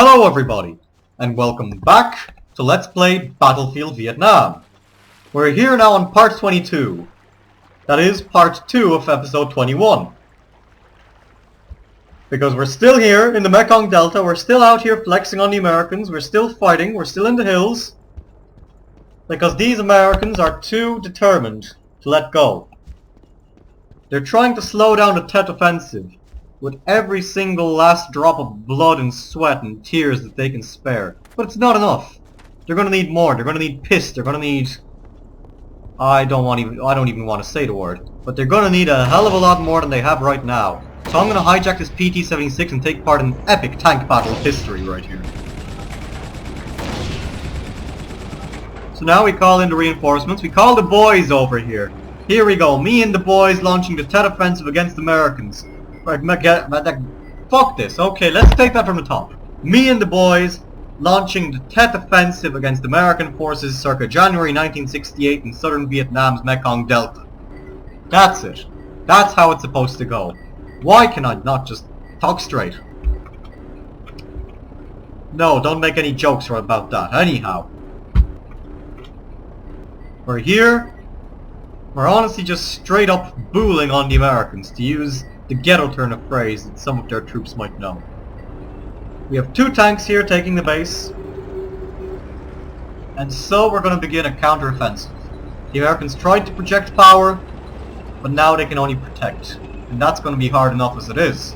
Hello everybody, and welcome back to Let's Play Battlefield Vietnam. We're here now on part 22. That is part 2 of episode 21. Because we're still here in the Mekong Delta, we're still out here flexing on the Americans, we're still fighting, we're still in the hills. Because these Americans are too determined to let go. They're trying to slow down the Tet Offensive with every single last drop of blood and sweat and tears that they can spare. But it's not enough. They're gonna need more. They're gonna need piss. They're gonna need... I don't even want to say the word. But they're gonna need a hell of a lot more than they have right now. So I'm gonna hijack this PT-76 and take part in an epic tank battle of history right here. So now we call in the reinforcements. We call the boys over here. Here we go. Me and the boys launching the Tet Offensive against Americans. Fuck this. Okay, let's take that from the top. Me and the boys launching the Tet Offensive against American forces circa January 1968 in southern Vietnam's Mekong Delta. That's it. That's how it's supposed to go. Why can I not just talk straight? No, don't make any jokes about that. Anyhow. We're here. We're honestly just straight up booling on the Americans, to use the ghetto turn of phrase that some of their troops might know. We have 2 tanks here taking the base. And so we're going to begin a counter-offensive. The Americans tried to project power, but now they can only protect. And that's going to be hard enough as it is.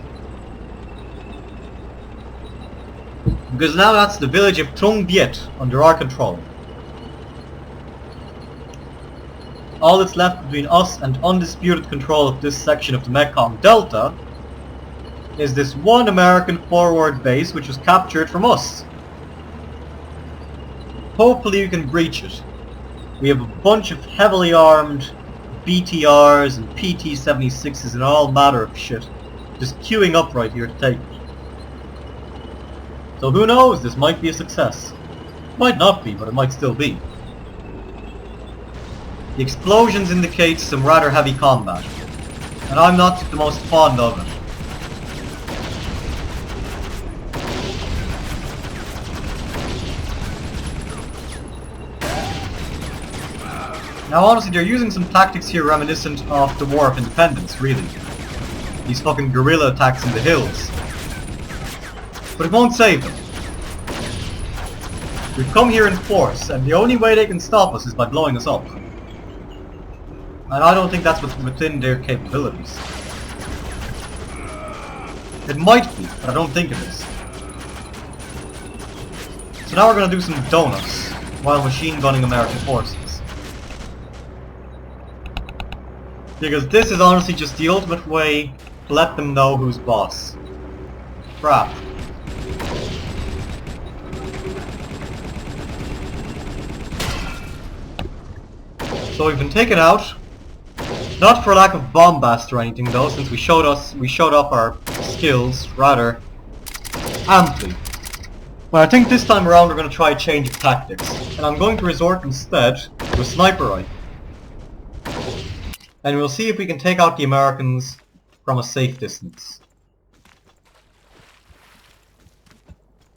Because now that's the village of Trung Viet under our control. All that's left between us and undisputed control of this section of the Mekong Delta is this one American forward base which was captured from us. Hopefully we can breach it. We have a bunch of heavily armed BTRs and PT-76s and all matter of shit just queuing up right here to take it. So who knows, this might be a success. Might not be, but it might still be. The explosions indicate some rather heavy combat, and I'm not the most fond of it. Now honestly, they're using some tactics here reminiscent of the War of Independence, really. These fucking guerrilla attacks in the hills. But it won't save them. We've come here in force, and the only way they can stop us is by blowing us up. And I don't think that's within their capabilities. It might be, but I don't think it is. So now we're going to do some donuts, while machine gunning American forces. Because this is honestly just the ultimate way to let them know who's boss. Crap. So we've been taken out. Not for lack of bombast or anything though, since we showed up our skills rather amply. But I think this time around we're going to try a change of tactics, and I'm going to resort instead to a sniper rifle. And we'll see if we can take out the Americans from a safe distance.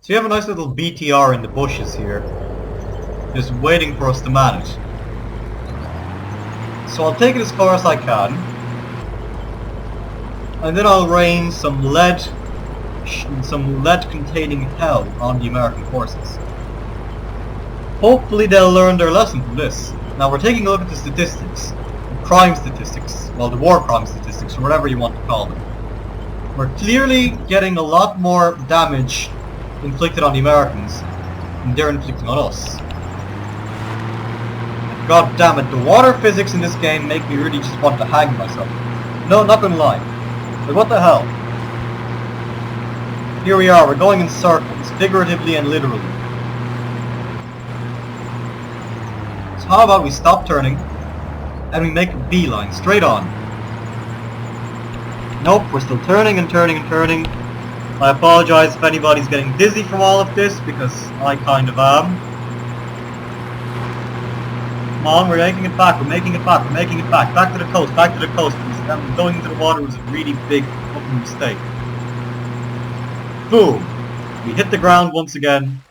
So you have a nice little BTR in the bushes here, just waiting for us to man it. So I'll take it as far as I can, and then I'll rain some lead containing hell on the American forces. Hopefully they'll learn their lesson from this. Now we're taking a look at the statistics, the crime statistics, well the war crime statistics or whatever you want to call them. We're clearly getting a lot more damage inflicted on the Americans than they're inflicting on us. God damn it, the water physics in this game make me really just want to hang myself. No, not gonna lie. But what the hell? Here we are, we're going in circles, figuratively and literally. So how about we stop turning, and we make a beeline, straight on. Nope, we're still turning and turning and turning. I apologize if anybody's getting dizzy from all of this, because I kind of am. Come on, we're making it back, we're making it back, we're making it back. Back to the coast, back to the coast. Going into the water was a really big fucking mistake. Boom. We hit the ground once again,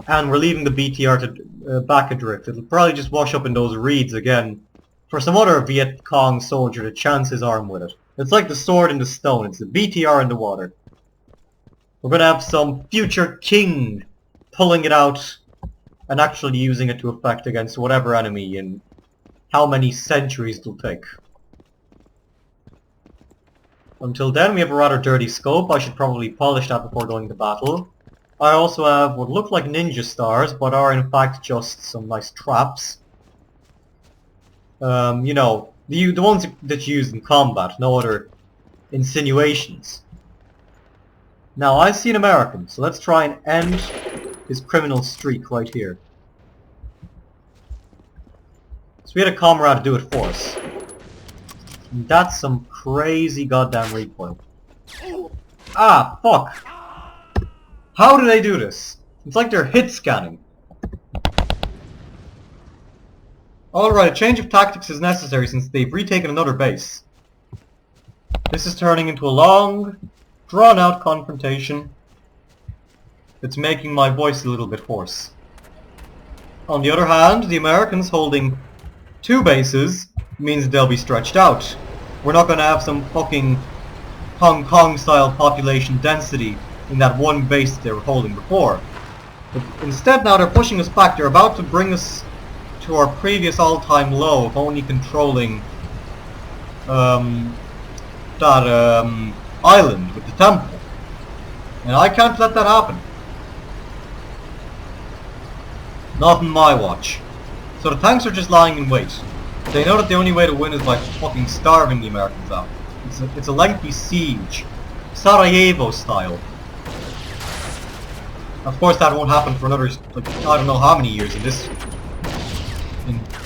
and we're leaving the BTR to back adrift. It'll probably just wash up in those reeds again for some other Viet Cong soldier to chance his arm with it. It's like the sword in the stone. It's the BTR in the water. We're going to have some future king pulling it out and actually using it to effect against whatever enemy in how many centuries it'll take. Until then, we have a rather dirty scope. I should probably polish that before going to battle. I also have what look like ninja stars, but are in fact just some nice traps. You know, the ones that you use in combat, no other insinuations. Now, I see an American, so let's try and end his criminal streak right here. So we had a comrade do it for us. And that's some crazy goddamn recoil. Ah, fuck! How do they do this? It's like they're hit scanning. Alright, a change of tactics is necessary since they've retaken another base. This is turning into a long, drawn-out confrontation. It's making my voice a little bit hoarse. On the other hand, the Americans holding 2 bases means they'll be stretched out. We're not going to have some fucking Hong Kong-style population density in that one base that they were holding before. But instead now they're pushing us back. They're about to bring us to our previous all-time low of only controlling that island with the temple. And I can't let that happen. Not in my watch. So the tanks are just lying in wait. They know that the only way to win is by fucking starving the Americans out. It's a lengthy siege. Sarajevo style. Of course that won't happen for another, like, I don't know how many years in this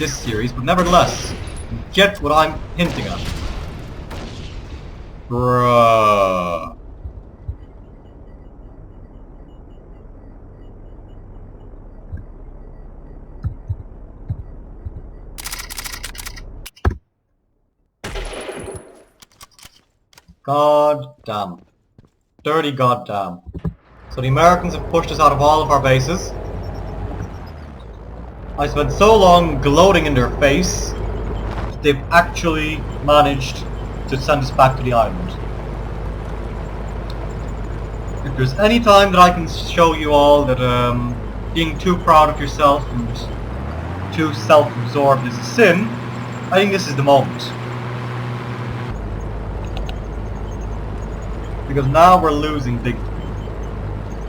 series, but nevertheless, you get what I'm hinting at. Bruh. God damn. Dirty goddamn. So the Americans have pushed us out of all of our bases. I spent so long gloating in their face, they've actually managed to send us back to the island. If there's any time that I can show you all that being too proud of yourself and too self-absorbed is a sin, I think this is the moment. Because now we're losing big.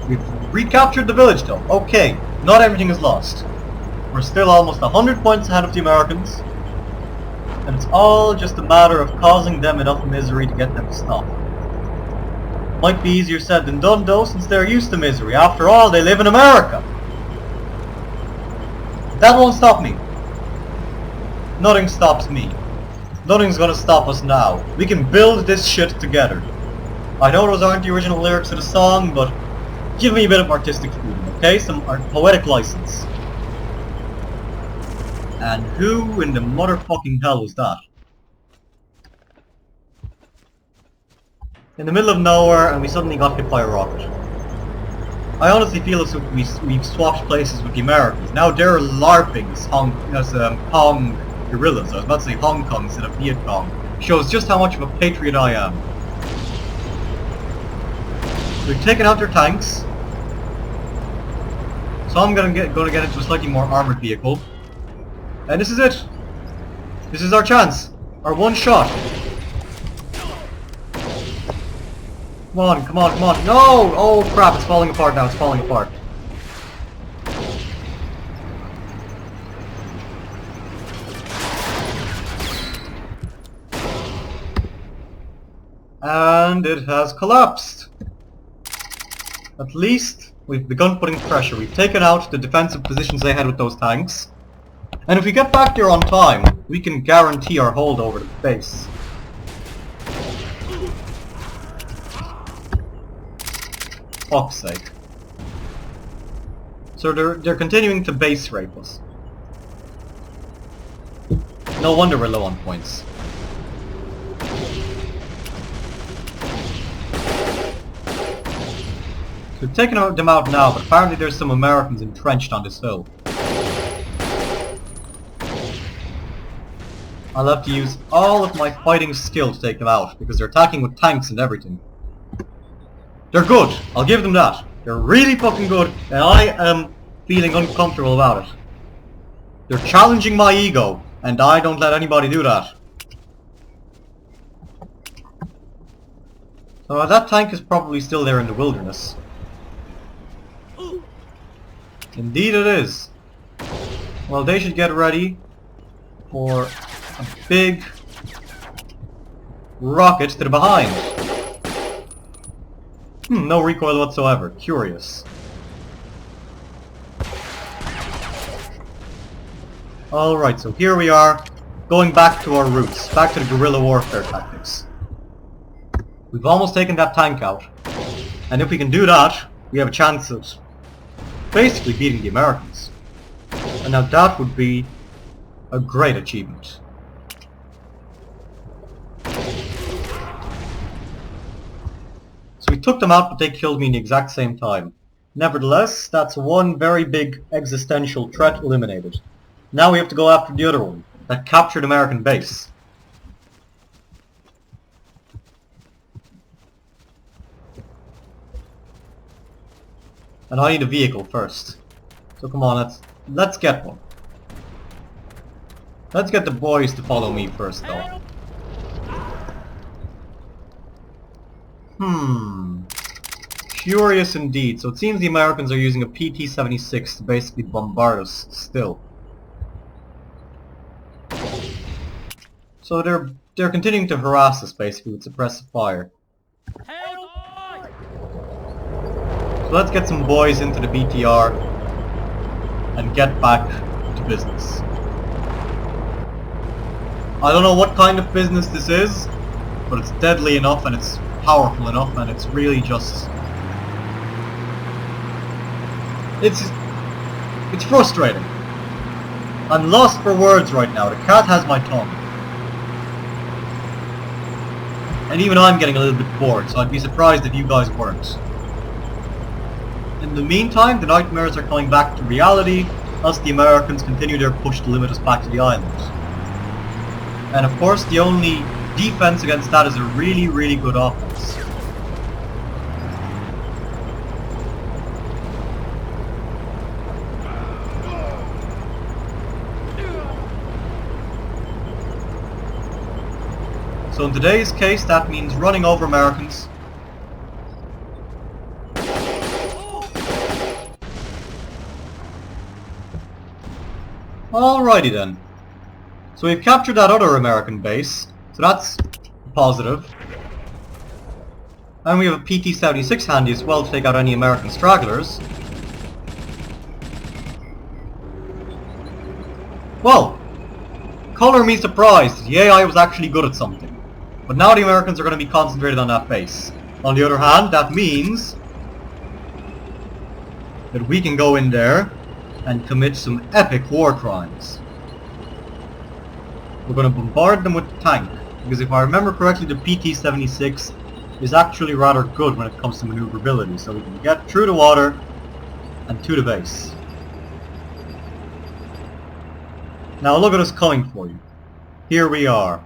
We've recaptured the village though. Okay, not everything is lost. We're still almost 100 points ahead of the Americans. And it's all just a matter of causing them enough misery to get them to stop. Might be easier said than done though, since they're used to misery. After all, they live in America. That won't stop me. Nothing stops me. Nothing's gonna stop us now. We can build this shit together. I know those aren't the original lyrics of the song, but give me a bit of artistic freedom, okay? Some poetic license. And who in the motherfucking hell was that? In the middle of nowhere, and we suddenly got hit by a rocket. I honestly feel as if we've swapped places with the Americans. Now they're LARPing as Kong guerrillas. I was about to say Hong Kong instead of Viet Cong. Shows just how much of a patriot I am. We've taken out their tanks. So I'm gonna get into a slightly more armored vehicle. And this is it. This is our chance. Our one shot. Come on, come on, come on. No! Oh crap, it's falling apart now, it's falling apart. And it has collapsed. At least we've begun putting pressure. We've taken out the defensive positions they had with those tanks. And if we get back there on time, we can guarantee our hold over the base. Fuck's sake. So they're continuing to base rape us. No wonder we're low on points. We've taken them out now, but apparently there's some Americans entrenched on this hill. I'll have to use all of my fighting skill to take them out, because they're attacking with tanks and everything. They're good, I'll give them that. They're really fucking good, and I am feeling uncomfortable about it. They're challenging my ego, and I don't let anybody do that. So that tank is probably still there in the wilderness. Indeed it is. Well, they should get ready for a big rocket to the behind. No recoil whatsoever. Curious. Alright, so here we are, going back to our roots, back to the guerrilla warfare tactics. We've almost taken that tank out, and if we can do that, we have a chance of basically beating the Americans. And now that would be a great achievement. So we took them out, but they killed me in the exact same time. Nevertheless, that's one very big existential threat eliminated. Now we have to go after the other one, that captured American base. And I need a vehicle first. So come on, let's get one. Let's get the boys to follow me first though. Curious indeed. So it seems the Americans are using a PT-76 to basically bombard us still. So they're continuing to harass us basically with suppressive fire. So let's get some boys into the BTR and get back to business. I don't know what kind of business this is, but it's deadly enough and it's powerful enough and it's really just... It's frustrating. I'm lost for words right now. The cat has my tongue. And even I'm getting a little bit bored, so I'd be surprised if you guys weren't. In the meantime, the nightmares are coming back to reality as the Americans continue their push to limit us back to the island. And of course, the only defense against that is a really, really good offense. So in today's case, that means running over Americans. Alrighty then. So we've captured that other American base, so that's positive. And we have a PT-76 handy as well to take out any American stragglers. Well, color me surprised, the AI was actually good at something. But now the Americans are going to be concentrated on that base. On the other hand, that means that we can go in there and commit some epic war crimes. We're going to bombard them with the tank, because if I remember correctly, the PT-76 is actually rather good when it comes to maneuverability, so we can get through the water and to the base. Now look at us coming for you. Here we are.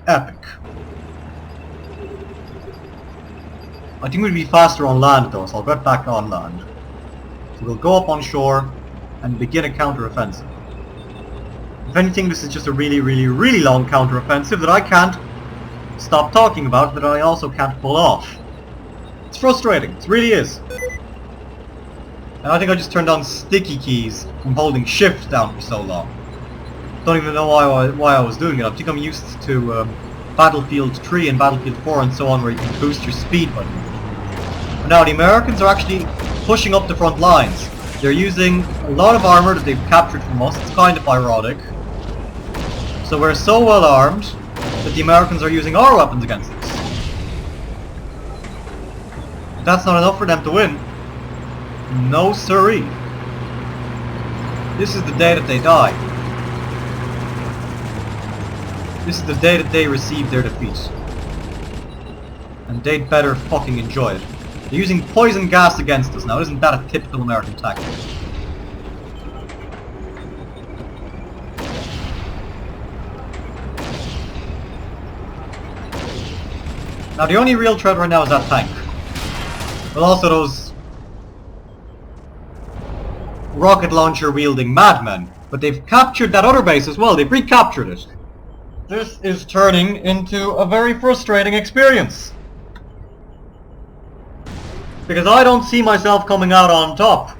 Epic. I think we'd be faster on land though, so I'll get back on land. So we'll go up on shore and begin a counter-offensive. If anything, this is just a really, really, really long counter-offensive that I can't stop talking about, that I also can't pull off. It's frustrating, it really is. And I think I just turned on sticky keys from holding shift down for so long. Don't even know why I was doing it. I think I'm used to Battlefield 3 and Battlefield 4 and so on, where you can boost your speed by them. But now the Americans are actually pushing up the front lines. They're using a lot of armor that they've captured from us. It's kind of ironic. So we're so well armed that the Americans are using our weapons against us. But that's not enough for them to win. No siree. This is the day that they die. This is the day that they receive their defeat. And they'd better fucking enjoy it. They're using poison gas against us now. Isn't that a typical American tactic? Now the only real threat right now is that tank. But also those rocket launcher wielding madmen. But they've captured that other base as well. They've recaptured it. This is turning into a very frustrating experience. Because I don't see myself coming out on top.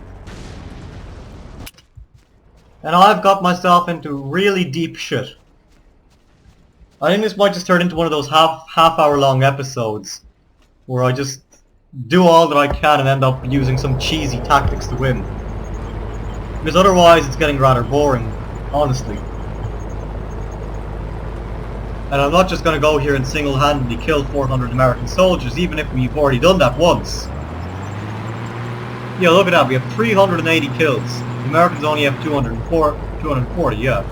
And I've got myself into really deep shit. I think this might just turn into one of those half-hour long episodes where I just do all that I can and end up using some cheesy tactics to win. Because otherwise it's getting rather boring, honestly. And I'm not just going to go here and single-handedly kill 400 American soldiers, even if we've already done that once. Yeah, look at that, we have 380 kills. The Americans only have 240, yeah.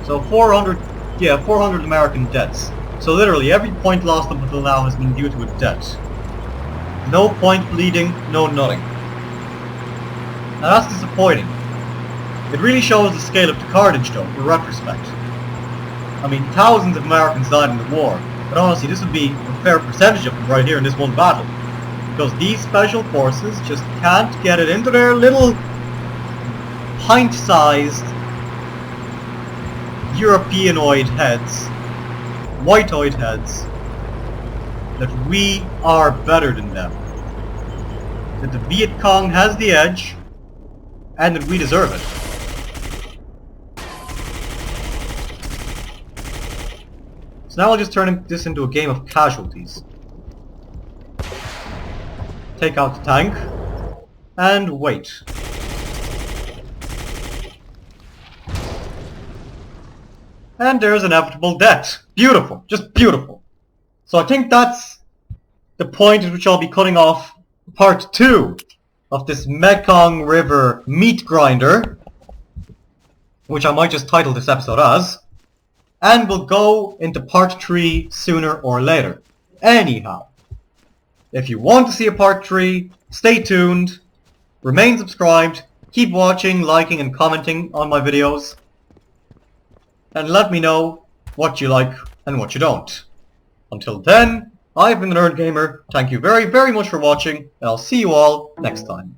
So 400 American deaths. So literally every point lost up until now has been due to a death. No point bleeding, no nothing. Now that's disappointing. It really shows the scale of the carnage though, in retrospect. I mean, thousands of Americans died in the war, but honestly this would be a fair percentage of them right here in this one battle. Because these special forces just can't get it into their little pint-sized Europeanoid heads, white-eyed heads, that we are better than them. That the Viet Cong has the edge, and that we deserve it. So now I'll just turn this into a game of casualties. Take out the tank, and wait. And there's inevitable death. Beautiful, just beautiful. So I think that's the point at which I'll be cutting off part 2 of this Mekong River meat grinder, which I might just title this episode as, and we'll go into part 3 sooner or later. Anyhow, if you want to see a part 3, stay tuned, remain subscribed, keep watching, liking and commenting on my videos, and let me know what you like and what you don't. Until then, I've been the Nerd Gamer, thank you very, very much for watching, and I'll see you all next time.